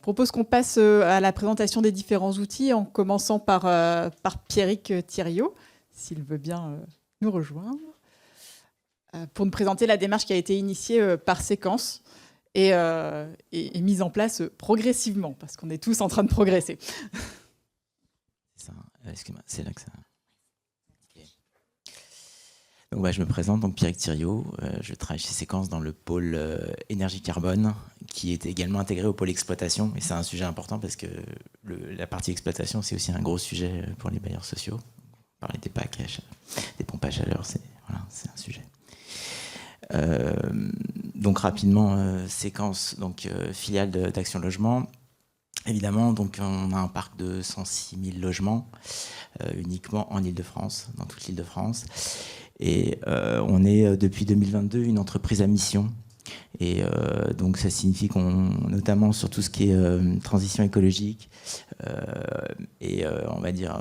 propose qu'on passe à la présentation des différents outils, en commençant par Pierrick Thiriot, s'il veut bien nous rejoindre, pour nous présenter la démarche qui a été initiée par Séquence et mise en place progressivement, parce qu'on est tous en train de progresser. Excuse-moi, c'est là que ça... Donc, je me présente, donc Pierrick Thiriot, je travaille chez Séquence dans le pôle énergie carbone, qui est également intégré au pôle exploitation, et c'est un sujet important parce que la partie exploitation, c'est aussi un gros sujet pour les bailleurs sociaux. Parler des PAC, des pompes à chaleur, c'est un sujet. Donc rapidement, Séquence, donc filiale d'Action Logement. Évidemment, donc on a un parc de 106 000 logements, uniquement en Île-de-France, dans toute l'Île-de-France. Et on est depuis 2022 une entreprise à mission. Et donc ça signifie qu'on, notamment sur tout ce qui est transition écologique, et on va dire...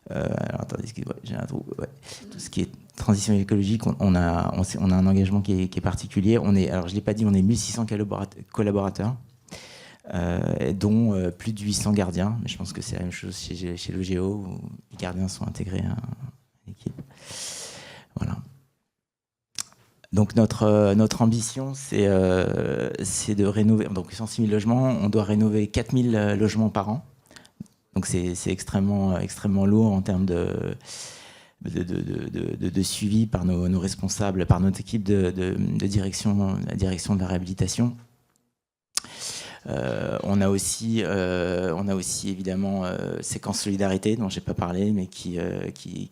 alors attendez, excusez-moi, j'ai un trou. Ouais. Tout ce qui est transition écologique, on a un engagement qui est particulier. Alors je ne l'ai pas dit, on est 1600 collaborateurs. Dont plus de 800 gardiens, mais je pense que c'est la même chose chez Logéo, où les gardiens sont intégrés à l'équipe. Voilà. Donc notre ambition, c'est de rénover, donc 106 000 logements, on doit rénover 4 000 logements par an. Donc c'est extrêmement lourd en termes de suivi par nos responsables, par notre équipe de direction, la direction de la réhabilitation. On a aussi évidemment Séquence Solidarité, dont je n'ai pas parlé, mais qui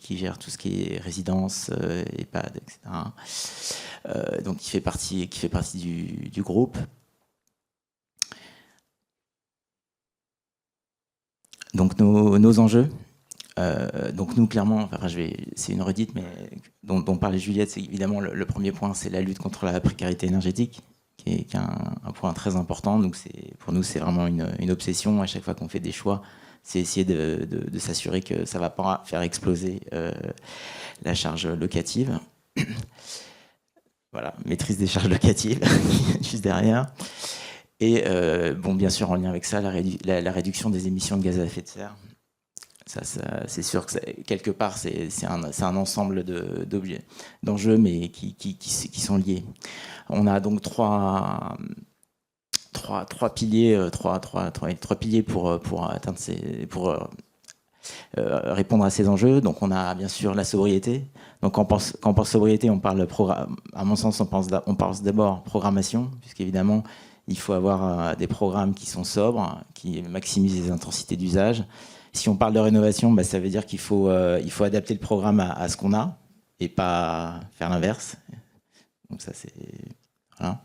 gère tout ce qui est résidence, EHPAD, etc. Donc qui fait partie du groupe. Donc nos enjeux. Donc nous, clairement, c'est une redite, mais dont parlait Juliette, c'est évidemment le premier point, c'est la lutte contre la précarité énergétique, qui est un point très important. Donc pour nous, c'est vraiment une obsession. À chaque fois qu'on fait des choix, c'est essayer de s'assurer que ça ne va pas faire exploser la charge locative. Voilà, maîtrise des charges locatives, juste derrière. Et bien sûr, en lien avec ça, la réduction des émissions de gaz à effet de serre. Ça, c'est sûr que quelque part, c'est un ensemble d'enjeux, mais qui sont liés. On a donc trois piliers, trois piliers pour répondre à ces enjeux. Donc, on a bien sûr la sobriété. Donc, quand on pense sobriété, on parle à mon sens, on pense d'abord programmation, puisqu'évidemment, il faut avoir des programmes qui sont sobres, qui maximisent les intensités d'usage. Si on parle de rénovation, ça veut dire qu'il faut adapter le programme à ce qu'on a et pas faire l'inverse. Donc ça, c'est... Voilà.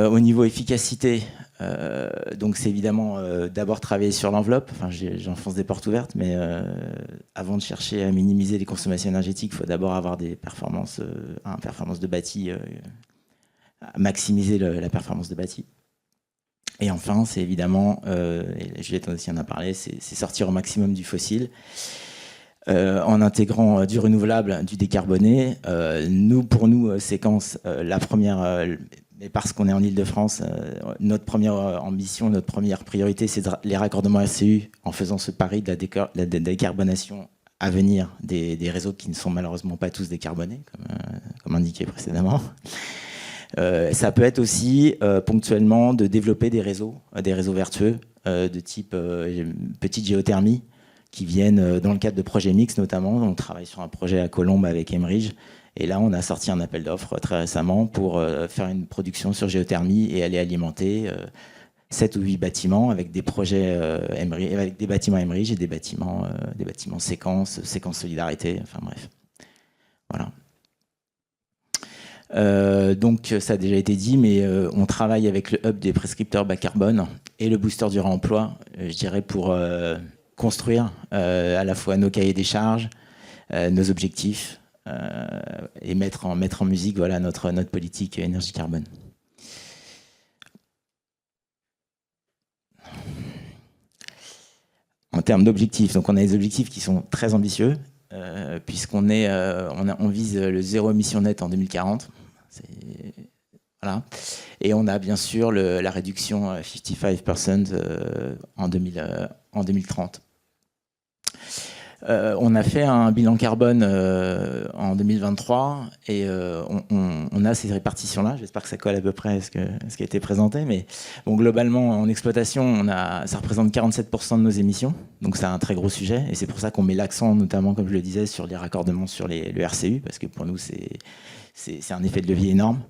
Au niveau efficacité, donc c'est évidemment d'abord travailler sur l'enveloppe. Enfin, j'enfonce des portes ouvertes, mais avant de chercher à minimiser les consommations énergétiques, il faut d'abord avoir des performances de bâti, maximiser la performance de bâti. Et enfin, c'est évidemment, et Juliette aussi en a parlé, c'est sortir au maximum du fossile, en intégrant du renouvelable, du décarboné. Pour nous, Séquence, la première, mais parce qu'on est en Île-de-France, notre première ambition, notre première priorité, c'est les raccordements RCU, en faisant ce pari de la décarbonation à venir des réseaux qui ne sont malheureusement pas tous décarbonés, comme indiqué précédemment. Ça peut être aussi ponctuellement de développer des réseaux vertueux de type petite géothermie qui viennent dans le cadre de projets mixtes notamment. On travaille sur un projet à Colombes avec Emerige et là on a sorti un appel d'offres très récemment pour faire une production sur géothermie et aller alimenter 7 ou 8 bâtiments avec des projets avec des bâtiments Emerige et des bâtiments séquence solidarité, enfin bref. Voilà. Donc ça a déjà été dit, mais on travaille avec le hub des prescripteurs bas carbone et le booster du réemploi, je dirais, pour construire à la fois nos cahiers des charges, nos objectifs et mettre en musique notre politique énergie carbone. En termes d'objectifs, donc on a des objectifs qui sont très ambitieux, puisqu'on vise le zéro émission net en 2040. Voilà. Et on a bien sûr la réduction 55% en 2030. On a fait un bilan carbone en 2023 et on a ces répartitions-là. J'espère que ça colle à peu près à ce qui a été présenté. Mais bon, globalement, en exploitation, ça représente 47% de nos émissions. Donc c'est un très gros sujet. Et c'est pour ça qu'on met l'accent, notamment, comme je le disais, sur les raccordements sur le RCU, parce que pour nous, c'est un effet de levier énorme.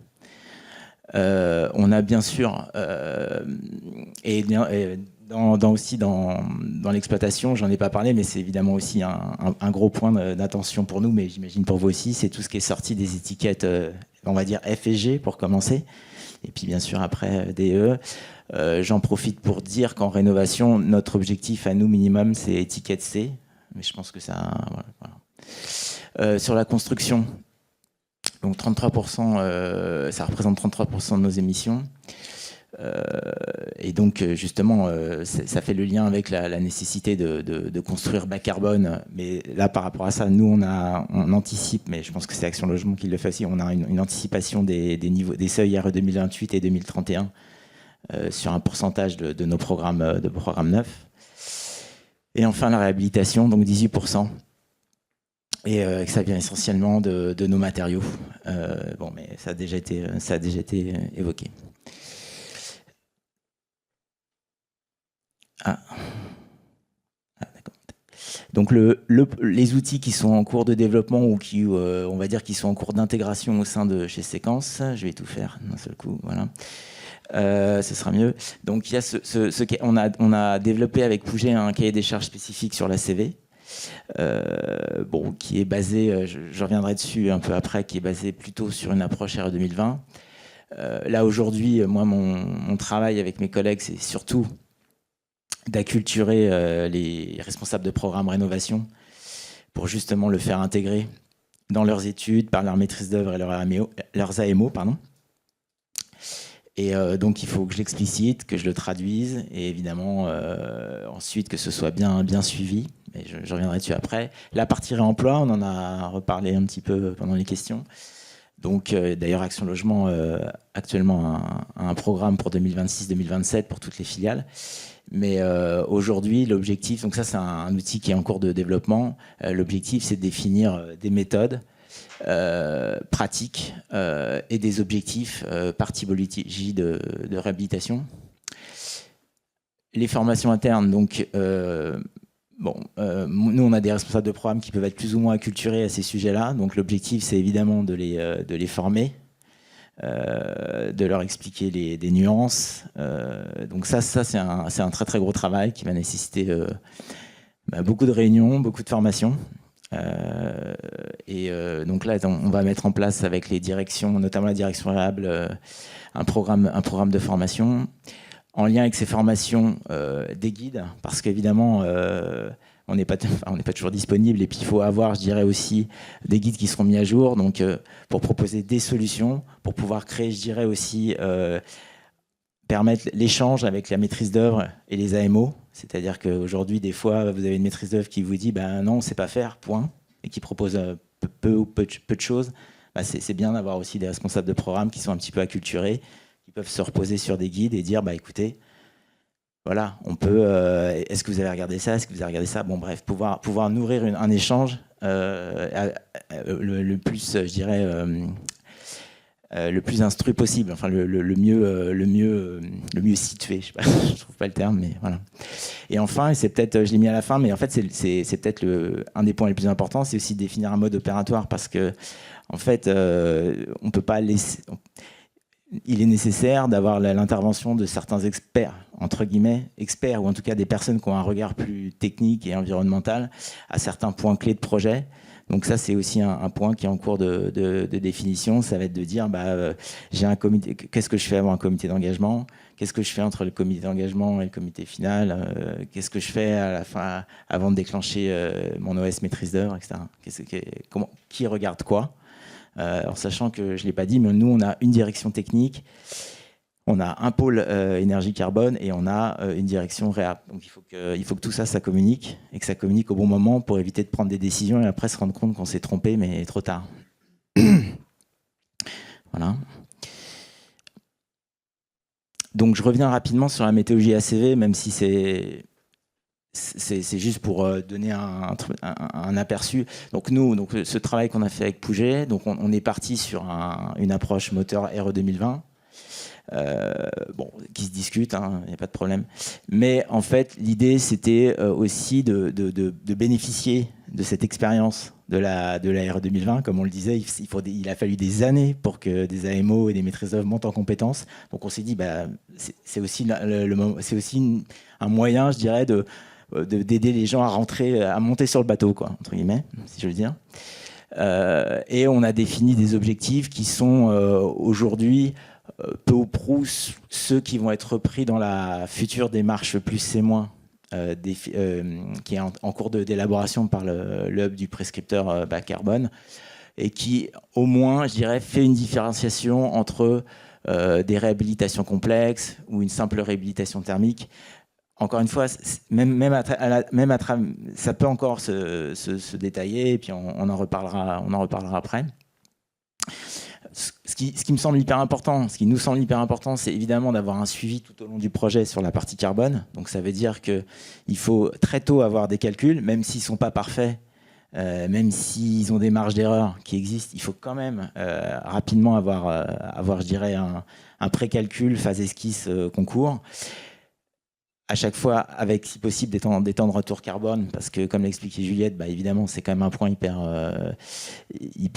On a bien sûr, aussi dans l'exploitation, j'en ai pas parlé, mais c'est évidemment aussi un gros point d'attention pour nous, mais j'imagine pour vous aussi, c'est tout ce qui est sorti des étiquettes, on va dire F et G pour commencer, et puis bien sûr après DE. J'en profite pour dire qu'en rénovation, notre objectif à nous minimum, c'est étiquette C, mais je pense que ça... Voilà. Sur la construction, donc 33%, ça représente 33% de nos émissions. Et donc justement, ça fait le lien avec la nécessité de construire bas carbone. Mais là, par rapport à ça, nous, on anticipe, mais je pense que c'est Action Logement qui le fait aussi, on a une anticipation des seuils RE 2028 et 2031 sur un pourcentage de nos programmes neufs. Et enfin, la réhabilitation, donc 18%. Et ça vient essentiellement de nos matériaux. Bon, mais ça a déjà été évoqué. D'accord. Donc les outils qui sont en cours de développement ou qui, on va dire, qui sont en cours d'intégration au sein de chez Séquence, je vais tout faire d'un seul coup, voilà. Ce sera mieux. Donc il y a on a développé avec Pouget un cahier des charges spécifique sur la CV. Bon, qui est basé, je reviendrai dessus un peu après, qui est basé plutôt sur une approche RE 2020. Là aujourd'hui, moi, mon travail avec mes collègues, c'est surtout d'acculturer les responsables de programmes rénovation pour justement le faire intégrer dans leurs études, par leur maîtrise d'œuvre et leurs AMO, pardon. Et donc il faut que je l'explicite, que je le traduise, et évidemment ensuite que ce soit bien suivi. Mais je reviendrai dessus après. La partie réemploi, on en a reparlé un petit peu pendant les questions. Donc d'ailleurs Action Logement actuellement un programme pour 2026-2027 pour toutes les filiales. Mais aujourd'hui, l'objectif, donc ça c'est un outil qui est en cours de développement. L'objectif, c'est de définir des méthodes pratiques et des objectifs par typologie de réhabilitation. Les formations internes, donc nous on a des responsables de programme qui peuvent être plus ou moins acculturés à ces sujets-là. Donc l'objectif, c'est évidemment de les former. De leur expliquer des nuances. Donc ça c'est un très très gros travail qui va nécessiter beaucoup de réunions, beaucoup de formations. Donc là, on va mettre en place avec les directions, notamment la direction réhab, un programme de formation. En lien avec ces formations, des guides, parce qu'évidemment, on n'est pas toujours disponible, et puis il faut avoir, je dirais aussi, des guides qui seront mis à jour, donc pour proposer des solutions, pour pouvoir créer, je dirais aussi, permettre l'échange avec la maîtrise d'œuvre et les AMO, c'est-à-dire qu'aujourd'hui, des fois, vous avez une maîtrise d'œuvre qui vous dit ben non, on ne sait pas faire, point, et qui propose peu de choses. Ben, c'est bien d'avoir aussi des responsables de programme qui sont un petit peu acculturés, qui peuvent se reposer sur des guides et dire bah écoutez, voilà, on peut. Est-ce que vous avez regardé ça? Est-ce que vous avez regardé ça? Bon, bref, pouvoir nourrir un échange le plus, je dirais, le plus instruit possible. Enfin, le mieux situé. Je sais pas, je trouve pas le terme, mais voilà. Et enfin, et c'est peut-être, je l'ai mis à la fin, mais en fait, c'est peut-être un des points les plus importants, c'est aussi de définir un mode opératoire, parce que en fait, on peut pas laisser. Il est nécessaire d'avoir l'intervention de certains experts, entre guillemets, experts, ou en tout cas des personnes qui ont un regard plus technique et environnemental à certains points clés de projet. Donc ça, c'est aussi un point qui est en cours de définition. Ça va être de dire, j'ai un comité, qu'est-ce que je fais avant un comité d'engagement? Qu'est-ce que je fais entre le comité d'engagement et le comité final? Qu'est-ce que je fais à la fin, avant de déclencher mon OS maîtrise d'œuvre, etc. Qui regarde quoi? En sachant que je ne l'ai pas dit, mais nous, on a une direction technique, on a un pôle énergie carbone et on a une direction réhab. Donc il faut que tout ça, ça communique, et que ça communique au bon moment pour éviter de prendre des décisions et après se rendre compte qu'on s'est trompé, mais trop tard. Voilà. Donc je reviens rapidement sur la méthodologie ACV, même si c'est juste pour donner un aperçu. Donc nous, ce travail qu'on a fait avec Pouget, donc on est parti sur une approche moteur RE 2020, qui se discute, il n'y a pas de problème. Mais en fait, l'idée, c'était aussi de bénéficier de cette expérience de la RE 2020. Comme on le disait, il a fallu des années pour que des AMO et des maîtrises d'œuvre montent en compétences. Donc on s'est dit, c'est aussi un moyen, je dirais, d'aider les gens à monter sur le bateau, quoi, entre guillemets, si je veux dire. Et on a défini des objectifs qui sont aujourd'hui peu ou prou ceux qui vont être repris dans la future démarche plus c'est moins, qui est en cours d'élaboration par le hub du prescripteur bas carbone, et qui, au moins, je dirais, fait une différenciation entre des réhabilitations complexes ou une simple réhabilitation thermique. Encore une fois, ça peut encore se détailler, et puis on en reparlera après. Ce qui me semble hyper important, ce qui nous semble hyper important, c'est évidemment d'avoir un suivi tout au long du projet sur la partie carbone. Donc ça veut dire qu'il faut très tôt avoir des calculs, même s'ils ne sont pas parfaits, même s'ils ont des marges d'erreur qui existent, il faut quand même rapidement avoir je dirais, un pré-calcul, phase esquisse, concours. À chaque fois, avec, si possible, des temps de retour carbone, parce que, comme l'expliquait Juliette, évidemment, c'est quand même un point hyper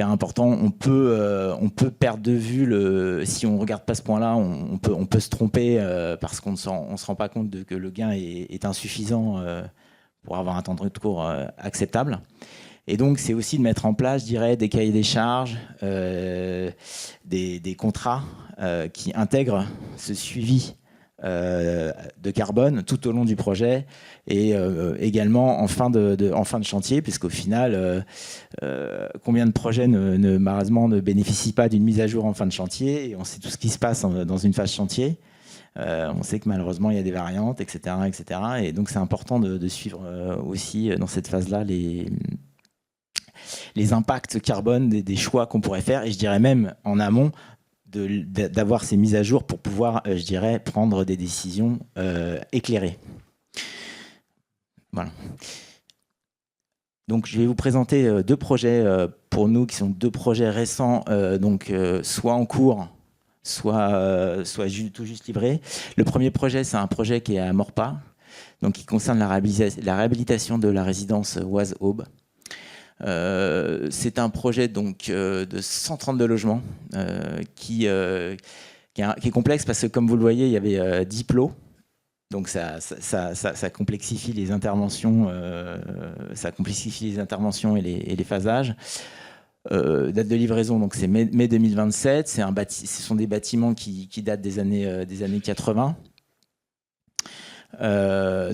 important. On peut perdre de vue, si on ne regarde pas ce point-là, on peut se tromper parce qu'on ne se rend pas compte que le gain est insuffisant pour avoir un temps de retour acceptable. Et donc, c'est aussi de mettre en place, je dirais, des cahiers des charges, des contrats qui intègrent ce suivi de carbone tout au long du projet, et également en fin de chantier, puisqu'au final, combien de projets malheureusement ne bénéficient pas d'une mise à jour en fin de chantier, et on sait tout ce qui se passe dans une phase chantier. On sait que malheureusement il y a des variantes, etc. Et donc c'est important de suivre aussi dans cette phase-là les impacts carbone des choix qu'on pourrait faire, et je dirais même en amont, d'avoir ces mises à jour pour pouvoir, je dirais, prendre des décisions éclairées. Voilà. Donc, je vais vous présenter deux projets pour nous, qui sont deux projets récents, soit en cours, soit tout juste livrés. Le premier projet, c'est un projet qui est à Morpa, donc qui concerne la réhabilitation de la résidence Oise-Aube. C'est un projet donc de 132 logements qui est complexe, parce que, comme vous le voyez, il y avait 10 plots. Donc ça complexifie les interventions, et les phasages. Date de livraison, donc c'est mai 2027. Ce sont des bâtiments qui datent des années 80.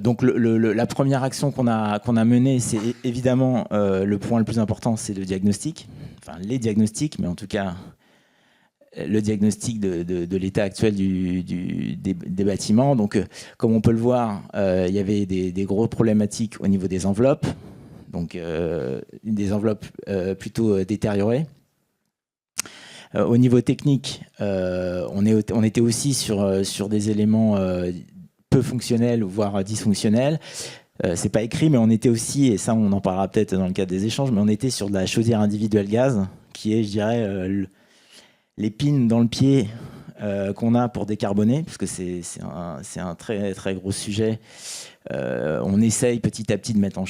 Donc la première action qu'on a menée, c'est évidemment le point le plus important, c'est le diagnostic, enfin les diagnostics, mais en tout cas le diagnostic de l'état actuel des bâtiments. Donc comme on peut le voir, il y avait des grosses problématiques au niveau des enveloppes, donc des enveloppes plutôt détériorées. Au niveau technique, on était aussi sur des éléments peu fonctionnels, voire dysfonctionnels. C'est pas écrit, mais on était aussi, et ça on en parlera peut-être dans le cadre des échanges, mais on était sur de la chaudière individuelle gaz, qui est, je dirais, l'épine dans le pied qu'on a pour décarboner, parce que c'est un très, très gros sujet. On essaye petit à petit de mettre en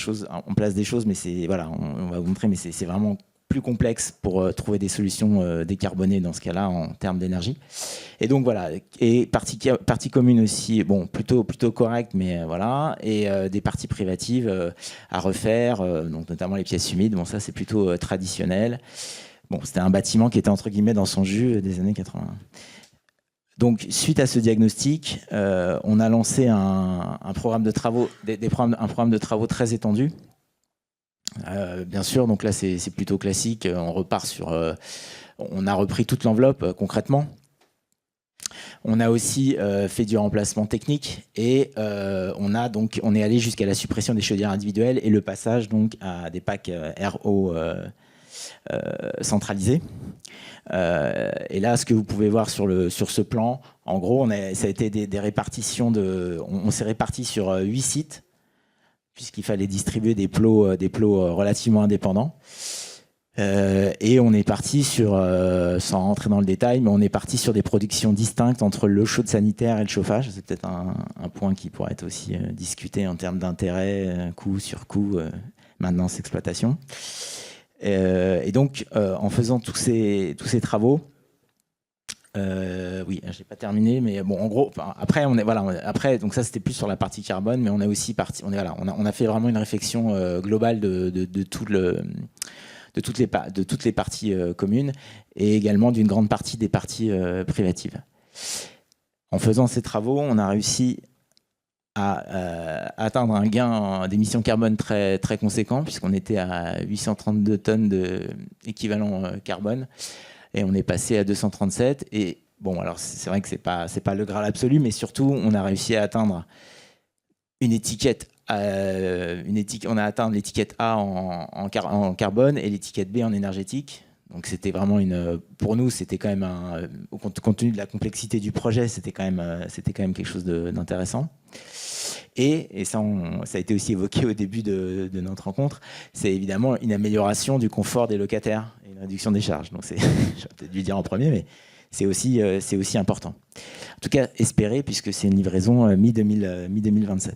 place des choses, mais voilà, on va vous montrer, mais c'est vraiment plus complexe pour trouver des solutions décarbonées dans ce cas-là en termes d'énergie. Et donc voilà, et partie commune aussi, bon, plutôt correcte, mais voilà, et des parties privatives à refaire, donc notamment les pièces humides. Bon, ça c'est plutôt traditionnel. Bon, c'était un bâtiment qui était entre guillemets dans son jus des années 80. Donc, suite à ce diagnostic, on a lancé un programme de travaux, un programme de travaux très étendu. Bien sûr, donc là c'est plutôt classique. On repart on a repris toute l'enveloppe concrètement. On a aussi fait du remplacement technique, et on est allé jusqu'à la suppression des chaudières individuelles et le passage donc à des packs RO centralisé. Et là, ce que vous pouvez voir sur ce plan, en gros, ça a été des répartitions on s'est réparti sur 8 sites, puisqu'il fallait distribuer des plots relativement indépendants. Et on est parti sur, sans rentrer dans le détail, mais on est parti sur des productions distinctes entre l'eau chaude sanitaire et le chauffage. C'est peut-être un point qui pourrait être aussi discuté en termes d'intérêt, coût sur coût, maintenance, exploitation. Et donc, en faisant tous ces travaux, oui, j'ai pas terminé, mais bon, en gros, après, après, donc ça c'était plus sur la partie carbone, mais on a aussi on a fait vraiment une réflexion globale de toutes les parties communes et également d'une grande partie des parties privatives. En faisant ces travaux, on a réussi à atteindre un gain d'émissions carbone très, très conséquent, puisqu'on était à 832 tonnes d'équivalent carbone, et on est passé à 237. Et bon, alors c'est vrai que c'est pas le Graal absolu, mais surtout, on a réussi à atteindre une étiquette. On a atteint l'étiquette A en carbone et l'étiquette B en énergétique. Donc c'était vraiment pour nous, c'était quand même compte tenu de la complexité du projet, c'était quand même quelque chose d'intéressant. Et ça a été aussi évoqué au début de notre rencontre, c'est évidemment une amélioration du confort des locataires et une réduction des charges. Donc j'aurais peut-être dû le dire en premier, mais c'est aussi important. En tout cas, espérer, puisque c'est une livraison mi-2027.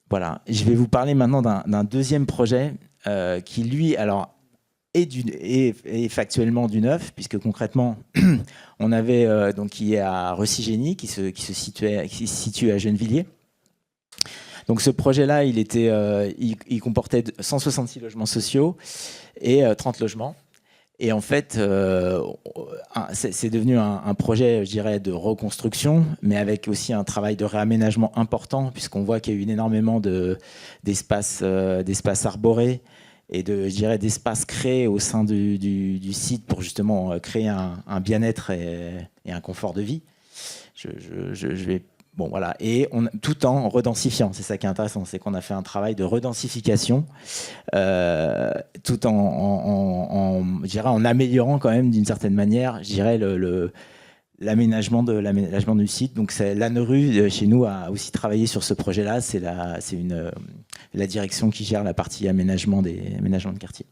Voilà, je vais vous parler maintenant d'un deuxième projet qui, lui, alors, est factuellement du neuf, puisque concrètement, on avait donc qui est à Recy-Génie, qui se situe à Gennevilliers. Donc ce projet-là, il comportait 166 logements sociaux et 30 logements. Et en fait, c'est devenu un projet, je dirais, de reconstruction, mais avec aussi un travail de réaménagement important, puisqu'on voit qu'il y a eu énormément d'espaces arborés et d'espaces créés au sein du site pour justement créer un bien-être et un confort de vie. Je vais... Bon, voilà. Et tout en redensifiant, c'est ça qui est intéressant, c'est qu'on a fait un travail de redensification tout en améliorant quand même d'une certaine manière, je dirais, l'aménagement du site. Donc l'ANRU chez nous a aussi travaillé sur ce projet-là. C'est la direction qui gère la partie aménagement de quartier.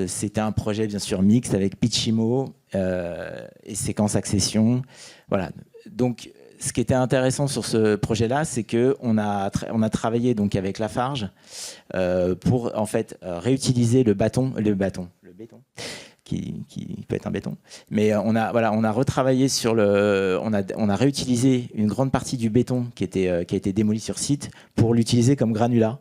C'était un projet bien sûr mixte avec Pitchimo et séquence accession. Voilà. Donc, ce qui était intéressant sur ce projet-là, c'est qu'on a travaillé donc avec Lafarge pour en fait réutiliser le béton, qui peut être un béton. Mais on a retravaillé on a réutilisé une grande partie du béton qui a été démoli sur site pour l'utiliser comme granulat.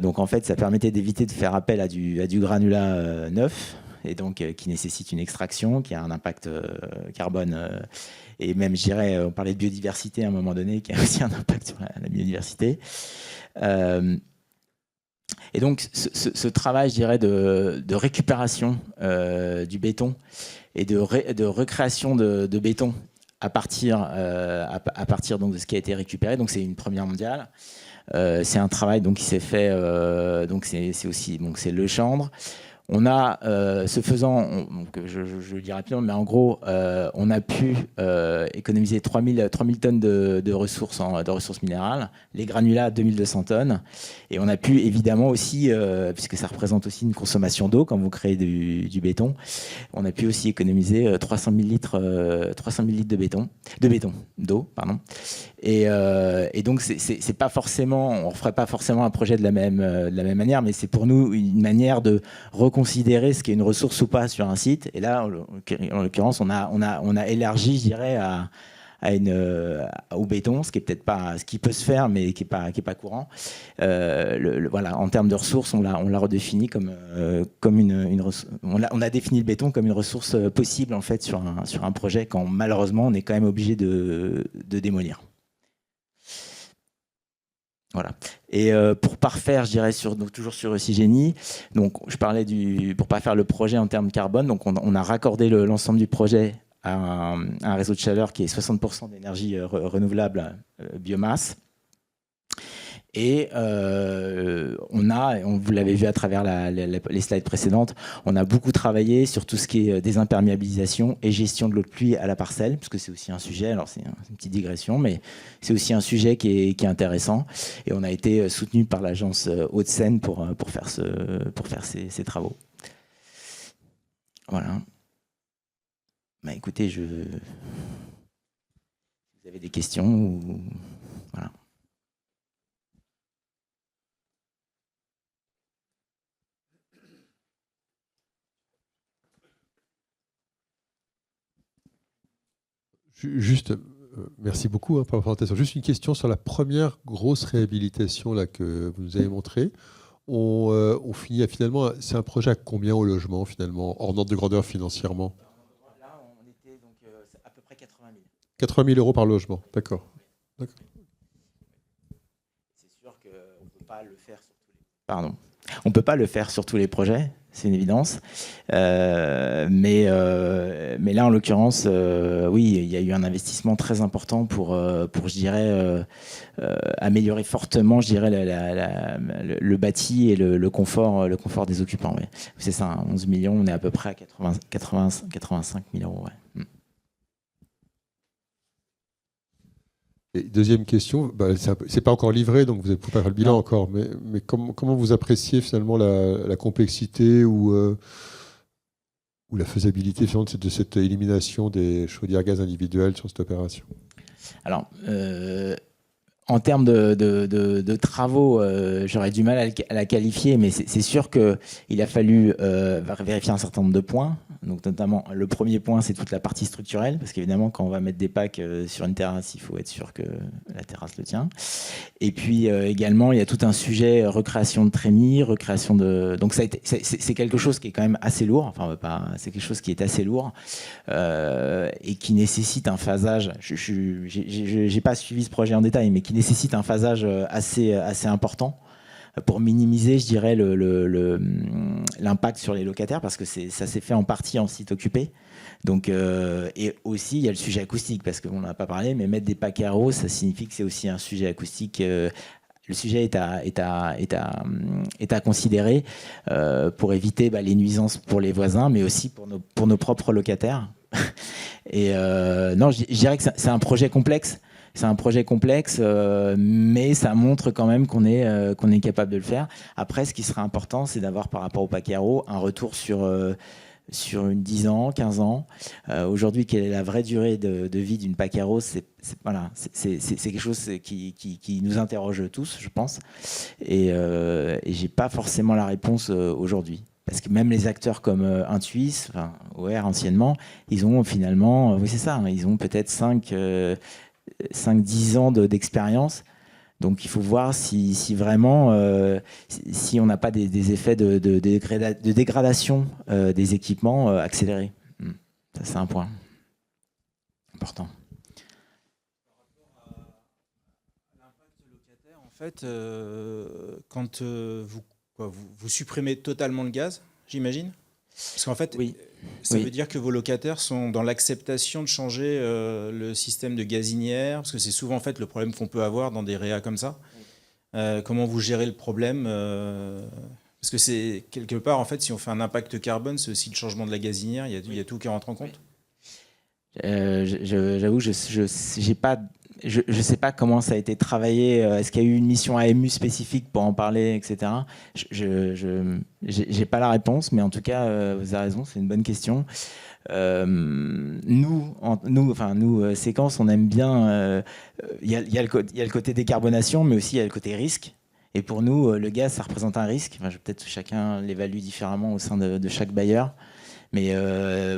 Donc en fait, ça permettait d'éviter de faire appel à du granulat neuf, et donc qui nécessite une extraction, qui a un impact carbone, et même, je dirais, on parlait de biodiversité à un moment donné, qui a aussi un impact sur la biodiversité. Et donc ce travail, je dirais, de récupération du béton et de recréation de béton à partir donc de ce qui a été récupéré, donc c'est une première mondiale. C'est un travail donc qui s'est fait, donc c'est Le Chanvre. On a, ce faisant, je le dis rapidement, mais en gros, on a pu économiser 3000 tonnes de ressources minérales, les granulats 2200 tonnes, et on a pu évidemment aussi, puisque ça représente aussi une consommation d'eau quand vous créez du béton, on a pu aussi économiser 300 000 litres d'eau, pardon. Et donc c'est pas forcément, on ne ferait pas forcément un projet de la même manière, mais c'est pour nous une manière de reconsidérer ce qui est une ressource ou pas sur un site. Et là, en l'occurrence, on a élargi, je dirais, au béton, ce qui est peut-être pas, ce qui peut se faire, mais qui est pas courant. Voilà, en termes de ressources, on l'a redéfini comme une ressource. On a défini le béton comme une ressource possible en fait sur un projet, quand malheureusement on est quand même obligé de démolir. Voilà. Et pour parfaire, je dirais, toujours sur Recy-Génie, donc je parlais pour pas faire le projet en termes carbone, donc on a raccordé l'ensemble du projet à un réseau de chaleur qui est 60% d'énergie renouvelable biomasse. Et vous l'avez vu à travers les slides précédentes, on a beaucoup travaillé sur tout ce qui est désimperméabilisation et gestion de l'eau de pluie à la parcelle, parce que c'est aussi un sujet, alors c'est une petite digression, mais c'est aussi un sujet qui est intéressant. Et on a été soutenu par l'agence Hauts-de-Seine pour faire ces travaux. Voilà. Bah, écoutez, vous avez des questions ou... Voilà. Juste, merci beaucoup pour la présentation. Juste une question sur la première grosse réhabilitation là, que vous nous avez montrée. On finit finalement, c'est un projet à combien au logement finalement, hors ordre de grandeur financièrement? Là, on était donc à peu près 80 000. 80 000 euros par logement, d'accord. C'est sûr qu'on ne peut pas le faire sur tous les... Pardon. On peut pas le faire sur tous les projets, c'est une évidence. Mais là, en l'occurrence, oui, il y a eu un investissement très important pour je dirais, améliorer fortement, je dirais, le bâti et le confort des occupants. Ouais. C'est ça, 11 millions, on est à peu près à 85 000 euros. Ouais. Et deuxième question, c'est pas encore livré, donc vous ne pouvez pas faire le bilan encore, mais comment vous appréciez finalement la complexité ou la faisabilité finalement de cette élimination des chaudières gaz individuelles sur cette opération? Alors, en termes de travaux, j'aurais du mal à la qualifier, mais c'est sûr qu'il a fallu vérifier un certain nombre de points. Donc, notamment, le premier point, c'est toute la partie structurelle, parce qu'évidemment, quand on va mettre des packs sur une terrasse, il faut être sûr que la terrasse le tient. Et puis également, il y a tout un sujet recréation de trémies, recréation de... Donc, c'est quelque chose qui est quand même assez lourd. Enfin, c'est quelque chose qui est assez lourd et qui nécessite un phasage. Je n'ai pas suivi ce projet en détail, mais qui nécessite un phasage assez important pour minimiser, je dirais, l'impact sur les locataires, parce que ça s'est fait en partie en site occupé. Donc, et aussi, il y a le sujet acoustique, parce qu'on n'en a pas parlé, mais mettre des packs aéros, ça signifie que c'est aussi un sujet acoustique. Le sujet est à considérer pour éviter les nuisances pour les voisins, mais aussi pour nos propres locataires. Et non, je dirais que c'est un projet complexe. C'est un projet complexe, mais ça montre quand même qu'on est capable de le faire. Après, ce qui serait important, c'est d'avoir, par rapport au pack aéro, un retour sur une 10 ans, 15 ans. Aujourd'hui, quelle est la vraie durée de vie d'une pack aéro? C'est quelque chose qui nous interroge tous, je pense. Et j'ai pas forcément la réponse aujourd'hui. Parce que même les acteurs comme Intuis, enfin OR anciennement, ils ont finalement, oui c'est ça, ils ont peut-être 5-10 ans d'expérience. Donc il faut voir si vraiment, si on n'a pas des effets de dégradation des équipements accélérés. Ça, c'est un point important. Par rapport à l'impact locataire, en fait, quand vous supprimez totalement le gaz, j'imagine? Parce qu'en fait, oui. Ça veut dire que vos locataires sont dans l'acceptation de changer le système de gazinière, parce que c'est souvent en fait le problème qu'on peut avoir dans des réas comme ça. Comment vous gérez le problème parce que c'est quelque part, en fait, si on fait un impact carbone, c'est aussi le changement de la gazinière, il y a tout qui rentre en compte. J'avoue, je ne sais pas comment ça a été travaillé. Est-ce qu'il y a eu une mission AMU spécifique pour en parler, etc. Je n'ai pas la réponse, mais en tout cas, vous avez raison, c'est une bonne question. Nous, Séquence, on aime bien... Il y a le côté décarbonation, mais aussi il y a le côté risque. Et pour nous, le gaz, ça représente un risque. Enfin, peut-être chacun l'évalue différemment au sein de chaque bailleur. Mais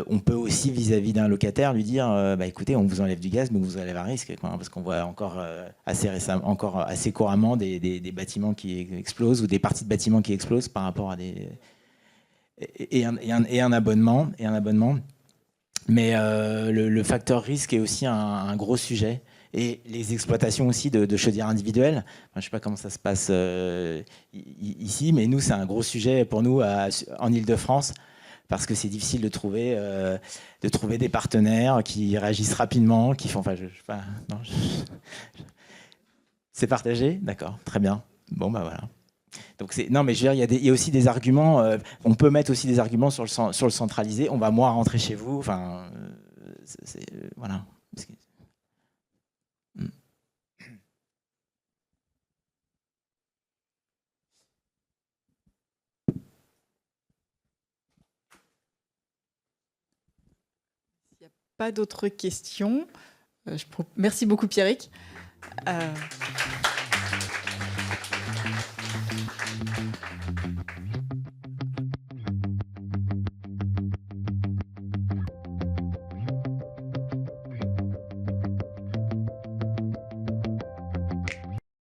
on peut aussi, vis-à-vis d'un locataire, lui dire écoutez, on vous enlève du gaz, mais on vous enlève un risque. Quoi, parce qu'on voit encore assez couramment des bâtiments qui explosent ou des parties de bâtiments qui explosent par rapport à des. Et un abonnement. Mais le facteur risque est aussi un gros sujet. Et les exploitations aussi de chaudières individuelles. Enfin, je ne sais pas comment ça se passe ici, mais nous, c'est un gros sujet pour nous en Île-de-France. Parce que c'est difficile de trouver des partenaires qui réagissent rapidement, qui font. Enfin, C'est partagé? D'accord, très bien. Bon, bah voilà. Donc non, mais je veux dire, il y a aussi des arguments. On peut mettre aussi des arguments sur le centralisé. On va moins rentrer chez vous. Enfin, voilà. S'il n'y a pas d'autres questions, merci beaucoup Pierrick.